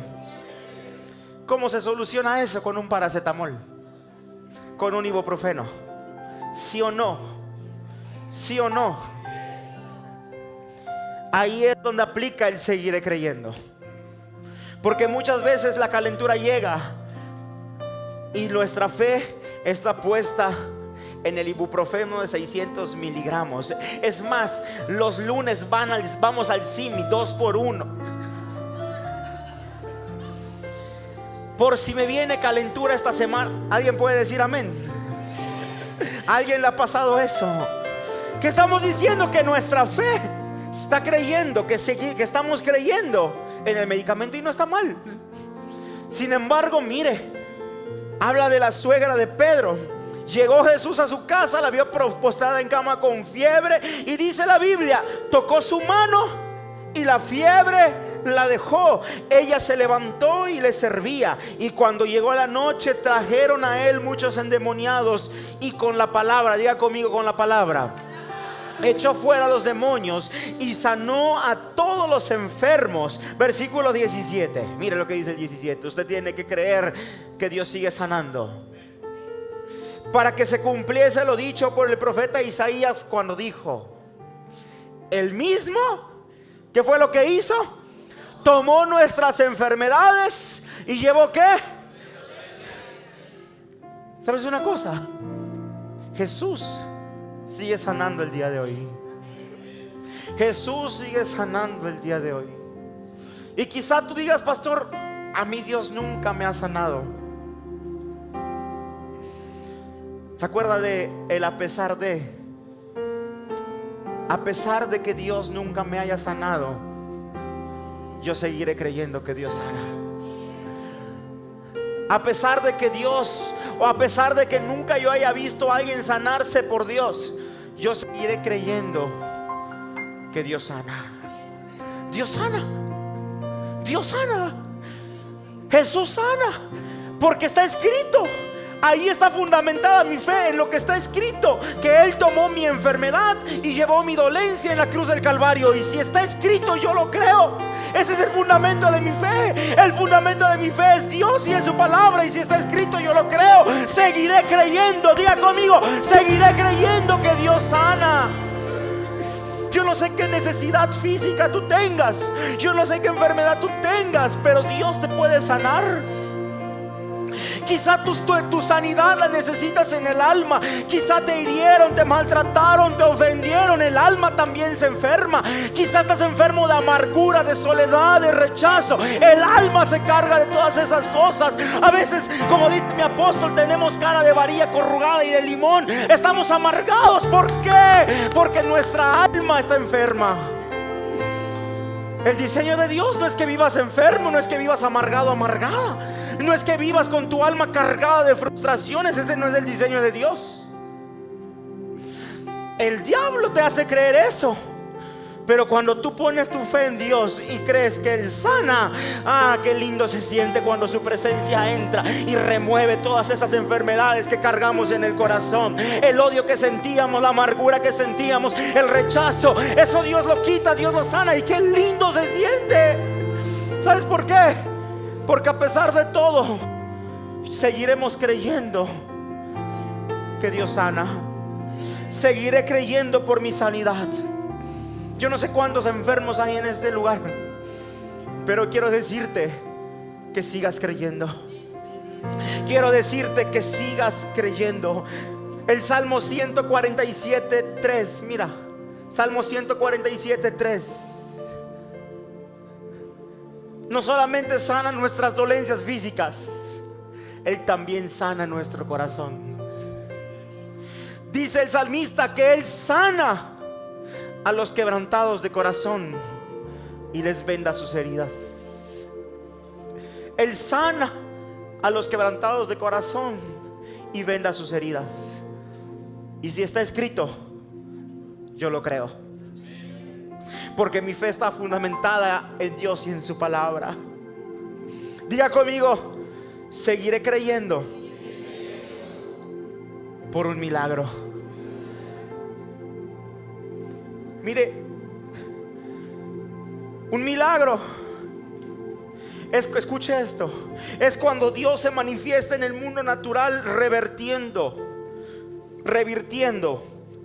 ¿Cómo se soluciona eso? Con un paracetamol, con un ibuprofeno. ¿Sí o no? ¿Sí o no? Ahí es donde aplica el seguiré creyendo. Porque muchas veces la calentura llega y nuestra fe está puesta en el ibuprofeno de 600 miligramos. Es más, los lunes vamos al CIMI 2 por 1. Por si me viene calentura esta semana. ¿Alguien puede decir amén? ¿A alguien le ha pasado eso? Que estamos diciendo que nuestra fe está creyendo, que estamos creyendo en el medicamento, y no está mal. Sin embargo, mire, habla de la suegra de Pedro. Llegó Jesús a su casa, la vio postrada en cama con fiebre, y dice la Biblia, tocó su mano y la fiebre la dejó. Ella se levantó y le servía. Y cuando llegó la noche, trajeron a él muchos endemoniados, y con la palabra, diga conmigo, con la palabra, echó fuera a los demonios y sanó a todos los enfermos. Versículo 17. Mire lo que dice el 17. Usted tiene que creer que Dios sigue sanando, para que se cumpliese lo dicho por el profeta Isaías, cuando dijo: el mismo, ¿qué fue lo que hizo? Tomó nuestras enfermedades y llevó, ¿qué? ¿Sabes una cosa? Jesús sigue sanando el día de hoy. Jesús sigue sanando el día de hoy. Y quizá tú digas: pastor, a mí Dios nunca me ha sanado. ¿Se acuerda de el a pesar de? A pesar de que Dios nunca me haya sanado, yo seguiré creyendo que Dios sana. A pesar de que Dios, o a pesar de que nunca yo haya visto a alguien sanarse por Dios, yo seguiré creyendo que Dios sana. Dios sana. Dios sana. Jesús sana, porque está escrito. Ahí está fundamentada mi fe, en lo que está escrito, que Él tomó mi enfermedad y llevó mi dolencia en la cruz del Calvario. Y si está escrito, yo lo creo. Ese es el fundamento de mi fe. El fundamento de mi fe es Dios y es su palabra. Y si está escrito, yo lo creo. Seguiré creyendo, diga conmigo, seguiré creyendo que Dios sana. Yo no sé qué necesidad física tú tengas, yo no sé qué enfermedad tú tengas, pero Dios te puede sanar. Quizá tu sanidad la necesitas en el alma. Quizá te hirieron, te maltrataron, te ofendieron. El alma también se enferma. Quizá estás enfermo de amargura, de soledad, de rechazo. El alma se carga de todas esas cosas. A veces, como dice mi apóstol, tenemos cara de varilla corrugada y de limón. Estamos amargados. ¿Por qué? Porque nuestra alma está enferma. El diseño de Dios no es que vivas enfermo, no es que vivas amargado, amargada. No es que vivas con tu alma cargada de frustraciones. Ese no es el diseño de Dios. El diablo te hace creer eso. Pero cuando tú pones tu fe en Dios y crees que Él sana, qué lindo se siente cuando su presencia entra y remueve todas esas enfermedades que cargamos en el corazón. El odio que sentíamos, la amargura que sentíamos, el rechazo, eso Dios lo quita, Dios lo sana. Y qué lindo se siente. ¿Sabes por qué? Porque a pesar de todo, seguiremos creyendo que Dios sana. Seguiré creyendo por mi sanidad. Yo no sé cuántos enfermos hay en este lugar, pero quiero decirte que sigas creyendo. Quiero decirte que sigas creyendo. El Salmo 147:3. Mira, Salmo 147:3. No solamente sana nuestras dolencias físicas, Él también sana nuestro corazón. Dice el salmista que Él sana a los quebrantados de corazón y les venda sus heridas. Él sana a los quebrantados de corazón y venda sus heridas. Y si está escrito, yo lo creo. Porque mi fe está fundamentada en Dios y en su palabra. Diga conmigo, seguiré creyendo por un milagro. Mire, un milagro escuche esto, es cuando Dios se manifiesta en el mundo natural, revirtiendo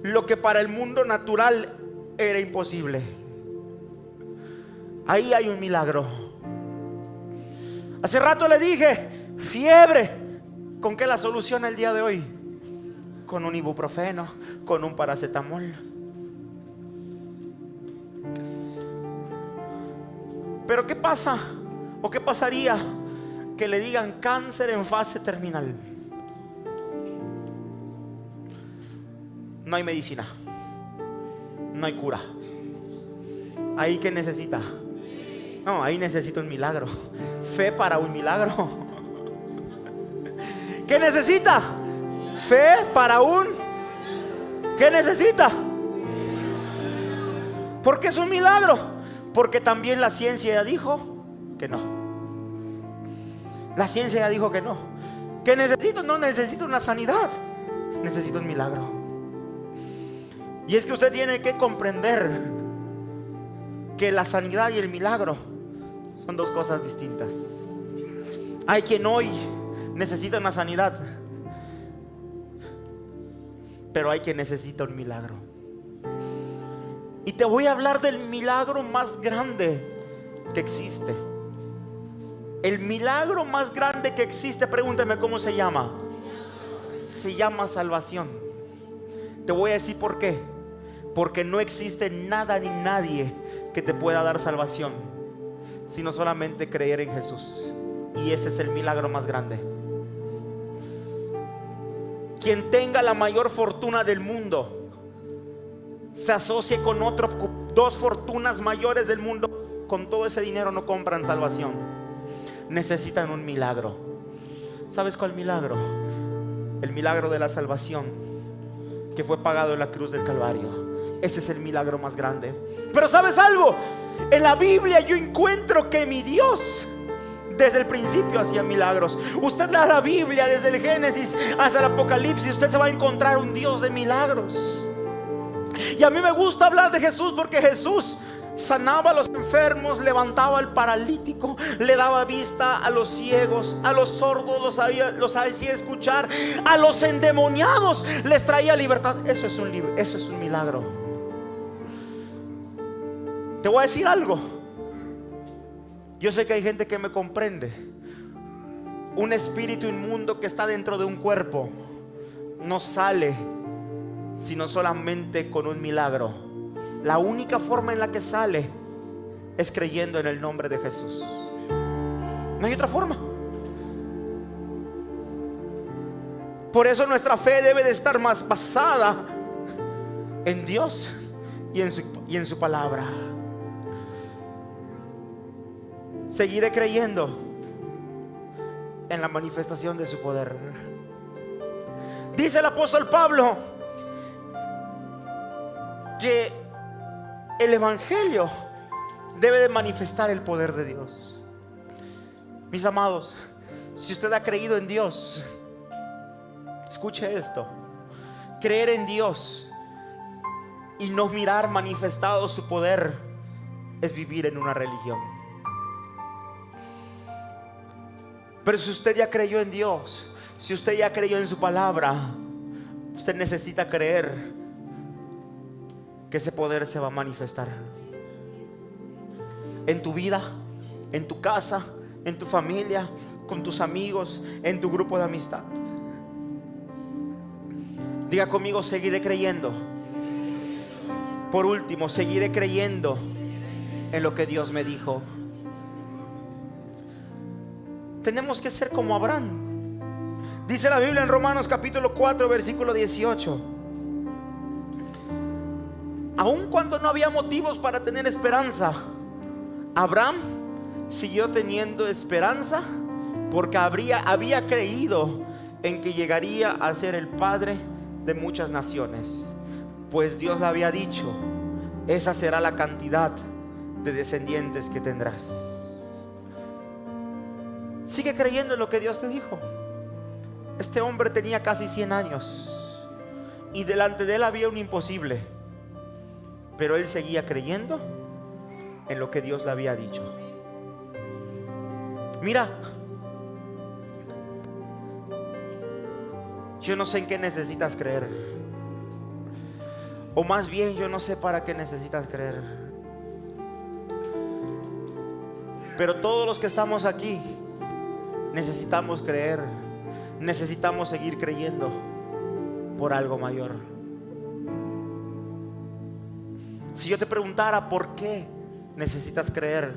lo que para el mundo natural era imposible. Ahí hay un milagro. Hace rato le dije, fiebre. ¿Con qué la soluciona el día de hoy? Con un ibuprofeno, con un paracetamol. Pero ¿qué pasa? ¿O qué pasaría que le digan cáncer en fase terminal? No hay medicina, no hay cura. ¿Ahí qué necesita? No, ahí necesita un milagro. Fe para un milagro. ¿Qué necesita? Fe para un... ¿Qué necesita? ¿Por qué es un milagro? Porque también la ciencia ya dijo que no. La ciencia ya dijo que no. ¿Qué necesito? No necesito una sanidad, necesito un milagro. Y es que usted tiene que comprender que la sanidad y el milagro son dos cosas distintas. Hay quien hoy necesita una sanidad, pero hay quien necesita un milagro. Y te voy a hablar del milagro más grande que existe. El milagro más grande que existe, pregúntame cómo se llama. Se llama salvación. Te voy a decir por qué. Porque no existe nada ni nadie que te pueda dar salvación, sino solamente creer en Jesús. Y ese es el milagro más grande. Quien tenga la mayor fortuna del mundo se asocie con dos fortunas mayores del mundo, con todo ese dinero no compran salvación. Necesitan un milagro. ¿Sabes cuál milagro? El milagro de la salvación, que fue pagado en la cruz del Calvario. Ese es el milagro más grande. Pero ¿sabes algo? En la Biblia yo encuentro que mi Dios desde el principio hacía milagros. Usted lee la Biblia desde el Génesis hasta el Apocalipsis, usted se va a encontrar un Dios de milagros. Y a mí me gusta hablar de Jesús porque Jesús sanaba a los enfermos, levantaba al paralítico, le daba vista a los ciegos, a los sordos los hacía escuchar, a los endemoniados les traía libertad. Eso es un milagro. Te voy a decir algo. Yo sé que hay gente que me comprende. Un espíritu inmundo que está dentro de un cuerpo no sale sino solamente con un milagro. La única forma en la que sale es creyendo en el nombre de Jesús. No hay otra forma. Por eso nuestra fe debe de estar más basada en Dios y en su palabra. Seguiré creyendo en la manifestación de su poder. Dice el apóstol Pablo que el evangelio debe de manifestar el poder de Dios. Mis amados, si usted ha creído en Dios, escuche esto: creer en Dios y no mirar manifestado su poder es vivir en una religión. Pero si usted ya creyó en Dios, si usted ya creyó en su palabra, usted necesita creer que ese poder se va a manifestar en tu vida, en tu casa, en tu familia, con tus amigos, en tu grupo de amistad. Diga conmigo: seguiré creyendo. Por último, seguiré creyendo en lo que Dios me dijo. Tenemos que ser como Abraham. Dice la Biblia en Romanos capítulo 4 versículo 18: aun cuando no había motivos para tener esperanza, Abraham siguió teniendo esperanza porque había creído en que llegaría a ser el padre de muchas naciones, pues Dios le había dicho: esa será la cantidad de descendientes que tendrás. Sigue creyendo en lo que Dios te dijo. Este hombre tenía casi 100 años y delante de él había un imposible, pero él seguía creyendo en lo que Dios le había dicho. Mira, yo no sé en qué necesitas creer, o más bien yo no sé para qué necesitas creer, pero todos los que estamos aquí necesitamos creer, necesitamos seguir creyendo por algo mayor. Si yo te preguntara por qué necesitas creer,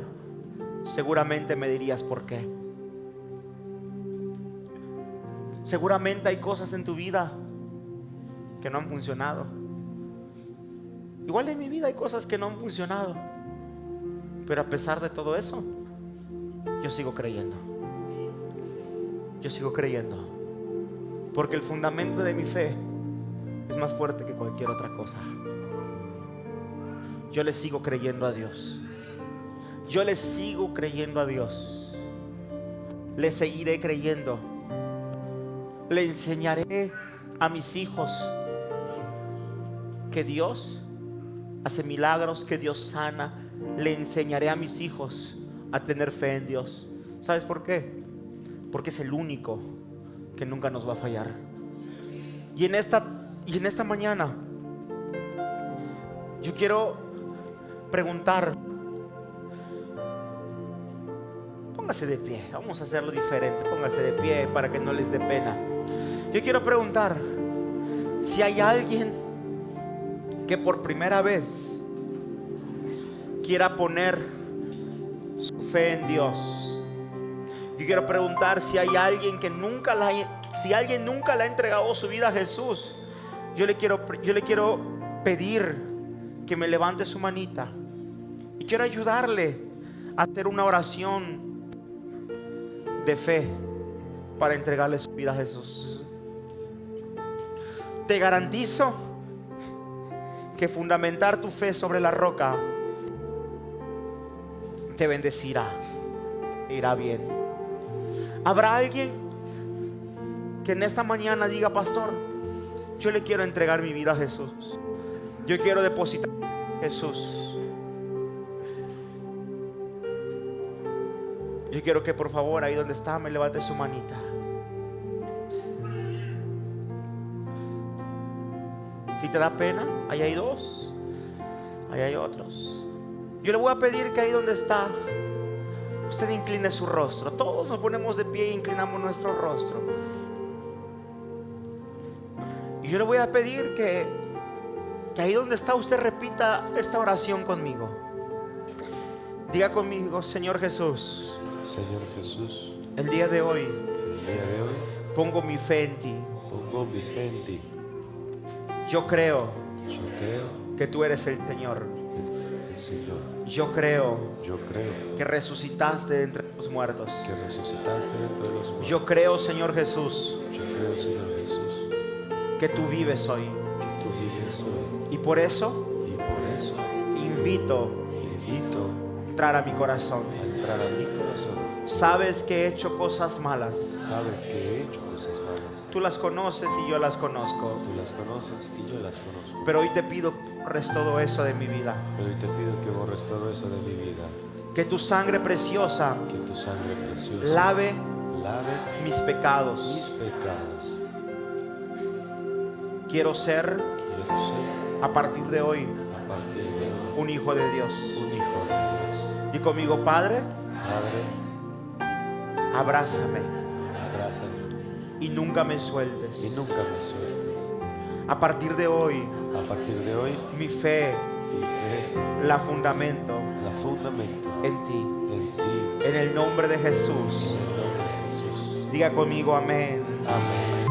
seguramente me dirías por qué. Seguramente hay cosas en tu vida que no han funcionado. Igual en mi vida hay cosas que no han funcionado, pero a pesar de todo eso, yo sigo creyendo. Yo sigo creyendo, porque el fundamento de mi fe es más fuerte que cualquier otra cosa. Yo le sigo creyendo a Dios. Yo le sigo creyendo a Dios. Le seguiré creyendo. Le enseñaré a mis hijos que Dios hace milagros, que Dios sana. Le enseñaré a mis hijos a tener fe en Dios. ¿Sabes por qué? Porque es el único que nunca nos va a fallar. Y en esta mañana yo quiero preguntar. Póngase de pie, vamos a hacerlo diferente. Póngase de pie para que no les dé pena. Yo quiero preguntar si hay alguien que por primera vez quiera poner su fe en Dios. Yo quiero preguntar si hay alguien que nunca le ha entregado su vida a Jesús. Yo le quiero pedir que me levante su manita y quiero ayudarle a hacer una oración de fe para entregarle su vida a Jesús. Te garantizo que fundamentar tu fe sobre la roca te bendecirá, irá bien. ¿Habrá alguien que en esta mañana diga: pastor, yo le quiero entregar mi vida a Jesús, yo quiero depositar en Jesús? Yo quiero que por favor ahí donde está me levante su manita. Si te da pena, ahí hay dos, ahí hay otros. Yo le voy a pedir que ahí donde está usted incline su rostro. Todos nos ponemos de pie e inclinamos nuestro rostro. Y yo le voy a pedir que ahí donde está usted repita esta oración conmigo. Diga conmigo: Señor Jesús, Señor Jesús, el día de hoy pongo mi fe en ti. pongo mi fe en ti. Yo creo Yo creo que tú eres el Señor. el Señor. Yo creo Yo creo que resucitaste de entre los muertos. que resucitaste dentro de los muertos. Yo creo, Señor Jesús, Yo creo, Señor Jesús, que tú vives hoy. que tú vives hoy. Y por eso Y por eso invito invito a entrar a mi corazón. a entrar a mi corazón. Sabes que he hecho cosas malas. Sabes que he hecho cosas malas. Tú las conoces y yo las conozco. Tú las conoces y yo las conozco. Pero hoy te pido que borres todo eso de mi vida. Pero hoy te pido que borres todo eso de mi vida. Que tu sangre preciosa Que tu sangre preciosa lave lave mis mis pecados. pecados. Quiero ser, Quiero ser a partir de hoy, a partir de hoy un hijo de Dios. un hijo de Dios. Y conmigo: Padre, Padre, abrázame abrázame y nunca me sueltes. y nunca me sueltes. A partir de hoy, A partir de hoy, mi fe mi fe la fundamento la fundamento en ti. en ti, En el nombre de Jesús. en el nombre de Jesús. Diga conmigo: amén. Amén.